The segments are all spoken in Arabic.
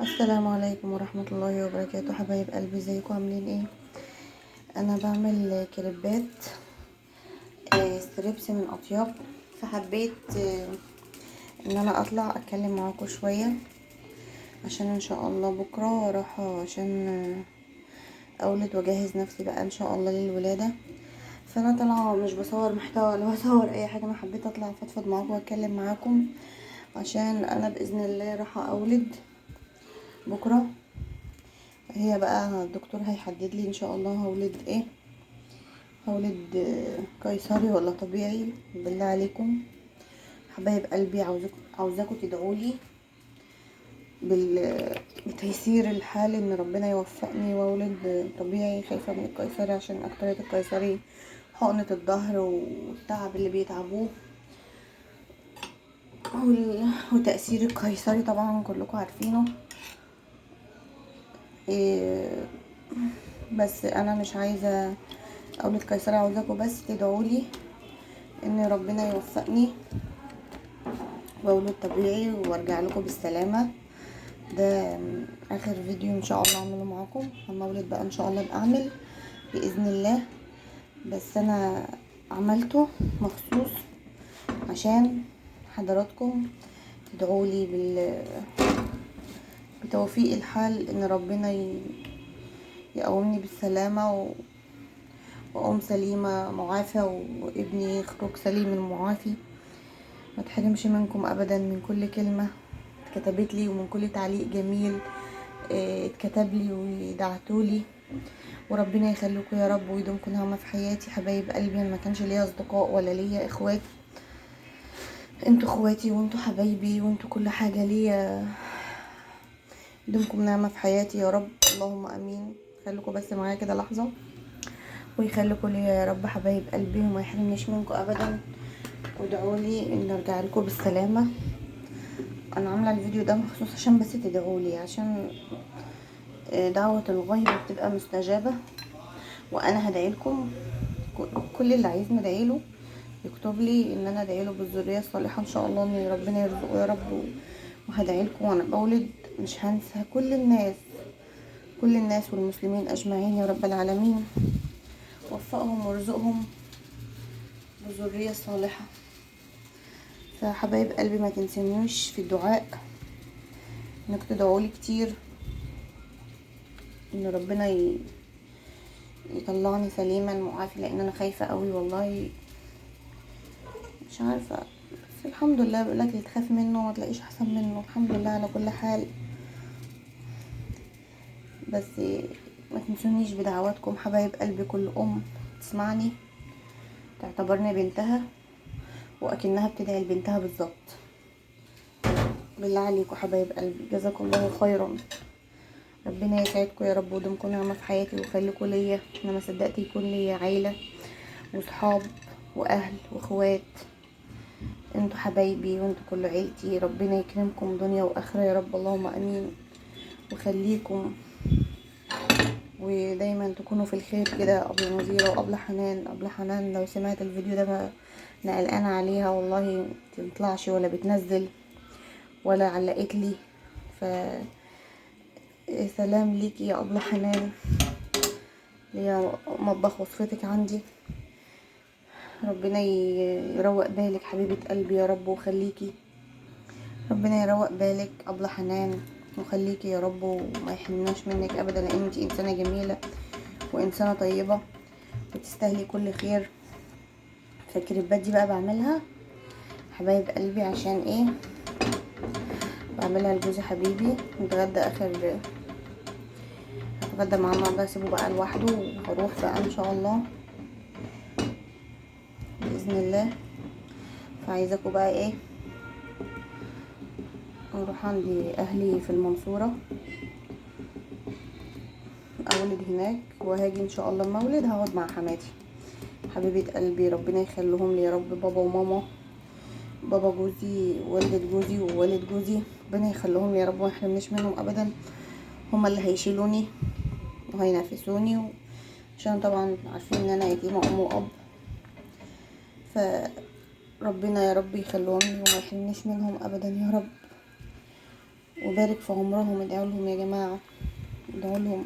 السلام عليكم ورحمة الله وبركاته. حبايب قلبي، ازيكم عاملين ايه؟ انا بعمل كريبات ستريبس من اطياب، فحبيت ان انا اطلع اتكلم معاكم شوية عشان ان شاء الله بكرة رايحة عشان اولد واجهز نفسي بقى ان شاء الله للولادة. فانا طالعة مش بصور محتوى ولا بصور اي حاجة، انا حبيت اطلع افضفض معاكم واتكلم معاكم عشان انا باذن الله رايحة اولد بكرة. هي بقى الدكتور هيحدد لي ان شاء الله هولد ايه، هولد قيصري ولا طبيعي. بالله عليكم حبايب قلبي، عاوزاكم تدعولي بتيسير الحال ان ربنا يوفقني واولد طبيعي. خايفه من القيصري عشان اكترية القيصري حقنة الظهر والتعب اللي بيتعبوه وتأثير القيصري طبعا كلكم عارفينه. إيه، بس انا مش عايزه اولد قيصري، عاوزاكم بس تدعولي ان ربنا يوفقني واولد طبيعي وارجع لكم بالسلامه. ده اخر فيديو ان شاء الله اعمله معاكم. لما اولد بقى ان شاء الله ابقى اعمل باذن الله، بس انا عملته مخصوص عشان حضراتكم تدعولي بتوفيق الحال ان ربنا يقومني بالسلامه واقوم سليمه معافى وابني يخرج سليم المعافي. ما تحرمش منكم ابدا من كل كلمه اتكتبت لي ومن كل تعليق جميل اتكتب لي ودعتولي، وربنا يخليكم يا رب ويدومكم نعمه في حياتي. حبايب قلبي، انا ما كانش ليا اصدقاء ولا ليا اخوات، انتوا اخواتي وانتوا حبايبي وانتوا كل حاجه ليا. يدومكم نعمه في حياتي يا رب، اللهم امين. خليكم بس معايا كده لحظه ويخليكم ليا يا رب حبايب قلبي، وما يحرمنيش منكم ابدا، وادعولي ان ارجع لكم بالسلامه. انا عامله الفيديو ده مخصوص عشان بس تدعولي، عشان دعوه الغيب بتبقى مستجابه، وانا هدعي لكم. كل اللي عايزني ادعي له يكتب لي ان انا ادعي له بالذريه الصالحه ان شاء الله، ان ربنا يرزقه يا رب. وهدعي لكم وانا بولد، مش هنسى كل الناس، كل الناس والمسلمين اجمعين يا رب العالمين. وفقهم وارزقهم بالذريه الصالحه. فحبايب قلبي، ما تنسونيش في الدعاء، انك تدعوا لي كتير ان ربنا يطلعني سليما معافي، لان انا خايفه قوي والله، مش عارفه. بس الحمد لله، بيقولك اللي تخاف منه ما تلاقيش احسن منه. الحمد لله على كل حال. بس ما تنسونيش بدعواتكم حبايب قلبي. كل ام تسمعني تعتبرني بنتها واكنها بتدعي لبنتها بالظبط. بالله عليكم حبايب قلبي، جزاكم الله خيرا. ربنا يسعدكم يا رب ودمكم نعمه في حياتي ويخليكم ليا. انا ما صدقت يكون ليا عيله وصحاب واهل واخوات. انتوا حبايبي وانتوا كل عيلتي. ربنا يكرمكم دنيا واخره يا رب، اللهم امين. وخليكم ودايما تكونوا في الخير كده. ابله نظيره وابله حنان، ابله حنان لو سمعت الفيديو ده ما انا قلقانه عليها والله، متطلعش ولا بتنزل ولا علقت لي. ف سلام ليكي يا ابله حنان، ليا مطبخ وصفتك عندي. ربنا يروق بالك حبيبه قلبي يا رب وخليكي. ربنا يروق بالك ابله حنان وخليكي يا رب، وما يحرمناش منك ابدا، لان انتي انسانه جميله وانسانه طيبه وتستاهلي كل خير. فالكريبات دي بقى بعملها حبايب قلبي عشان ايه؟ بعملها لجوزي حبيبي. نتغدى هتغدى معاه النهارده، هسيبه بقى لوحده وهروح بقى ان شاء الله باذن الله. فعايزاكوا بقى ايه، اروح عندي اهلي في المنصوره اولد هناك، وهاجي ان شاء الله المولد هقعد مع حماتي حبيبه قلبي. ربنا يخليهم لي يا رب، بابا وماما، بابا جوزي والدة جوزي ووالد جوزي، ربنا يخليهم لي يا رب وما يحرمنيش منهم ابدا. هما اللي هيشيلوني وهينافسوني عشان طبعا عارفين ان انا يتيمه ام واب. فربنا يا رب يخليهم لي وما يحرمنيش منهم ابدا يا رب. وبارك في عمرهم. ادعوا لهم يا جماعة، ادعوا لهم،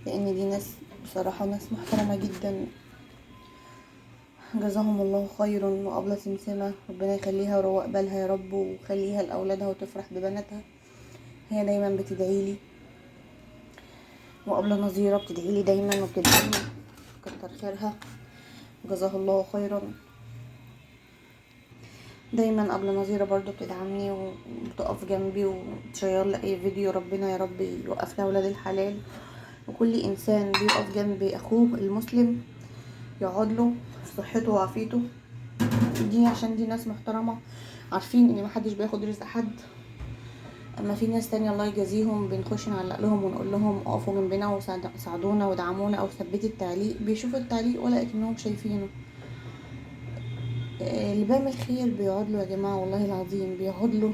لان دي ناس بصراحة ناس محترمة جدا. جزاهم الله خيرا. وأبلة سمسمة ربنا يخليها ويروق بالها يا رب، وخليها لأولادها وتفرح ببناتها. هي دايما بتدعيلي. وأبلة نظيرة بتدعيلي دايما وبتدعيلي، كتر خيرها، جزاها الله خيرا. دايما أبلة نظيرة برضو بتدعمني وبتقف جنبي وتشير لي أي فيديو. ربنا يا رب يوقفنا ولاد الحلال، وكل إنسان بيقف جنب أخوه المسلم يقعد له في صحته وعافيته دي، عشان دي ناس محترمة عارفين ان محدش بياخد رزق حد. اما في ناس تانية الله يجازيهم بنخش نعلق لهم ونقول لهم اقفوا جنبنا وساعدونا ودعمونا، او ثبتوا التعليق، بيشوفوا التعليق ولا اكنهم شايفينه. اللي بيعمل خير بيقعد له يا جماعة، والله العظيم بيقعد له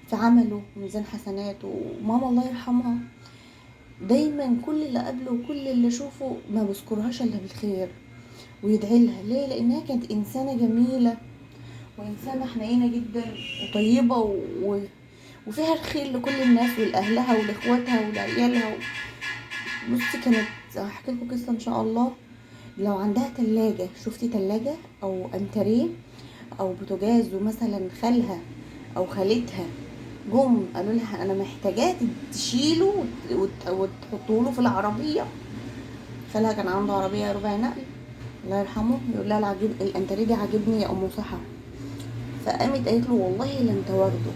في عمله وميزان حسناته. وماما الله يرحمها دايما كل اللي قبله وكل اللي اشوفه ما بذكرهاش الا بالخير ويدعي لها. ليه؟ لانها كانت انسانة جميلة وإنسانة حنينة جدا وطيبة وفيها الخير لكل الناس ولأهلها ولإخواتها ولعيالها. بصي كانت هحكي لكم قصة إن شاء الله. لو عندها تلاجة، شفتي تلاجة أو أنتريه أو بوتاجاز، ومثلا خالها أو خالتها جم قالوا لها أنا محتاجاه تشيله وتحطوله في العربية. خالها كان عنده عربية ربع نقل الله يرحمه، يقول لها الأنتريه ده عاجبني يا أم صحة. فقامت قالت له والله لن تواخده.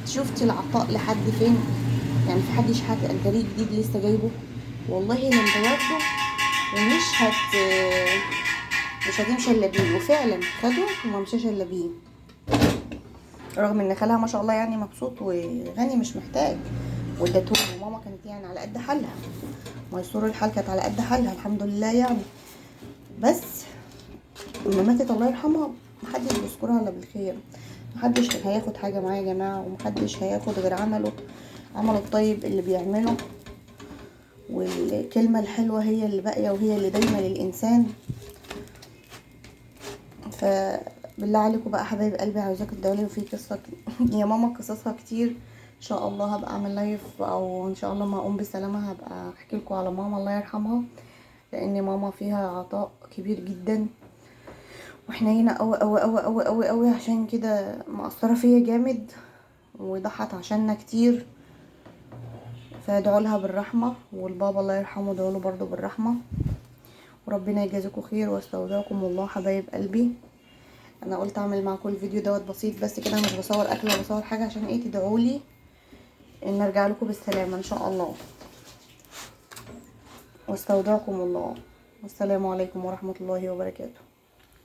شفتي العطاء لحد فين؟ يعني في حد يشحت انتريه جديد لسه جايبه؟ والله لن تواخده ومش مش هتمشي الا بيه. وفعلا خده وما مشاش الا بيه، رغم ان خالها ما شاء الله يعني مبسوط وغني مش محتاج وادته. وماما كانت يعني على قد حالها، ميسور الحال كانت على قد حالها الحمد لله يعني. بس لما ماتت الله يرحمها محدش بيذكرها الا بالخير. محدش هياخد حاجه معايا يا جماعه، ومحدش هياخد غير عمله الطيب اللي بيعمله. والكلمه الحلوه هي اللي باقيه وهي اللي دايما للانسان. فبالله عليكم بقى حبايب قلبي، عاوزاكم تدولي في قصه يا ماما قصصها كتير. ان شاء الله هبقى اعمل لايف، او ان شاء الله ما اقوم بالسلامه هبقى احكي لكم على ماما الله يرحمها، لان ماما فيها عطاء كبير جدا وحنينه قوي قوي قوي قوي قوي قوي. عشان كده مأثره فيا جامد وضحت عشاننا كتير. فادعوا لها بالرحمه، والبابا الله يرحمه ادعوا له برضو بالرحمه. وربنا يجازيكم خير واستودعكم الله حبايب قلبي. انا قلت اعمل معاكم الفيديو دوت بسيط بس كده، مش بصور اكل ولا بصور حاجه، عشان ايه؟ تدعوا لي ان ارجع لكم بالسلامه ان شاء الله. واستودعكم الله، والسلام عليكم ورحمه الله وبركاته.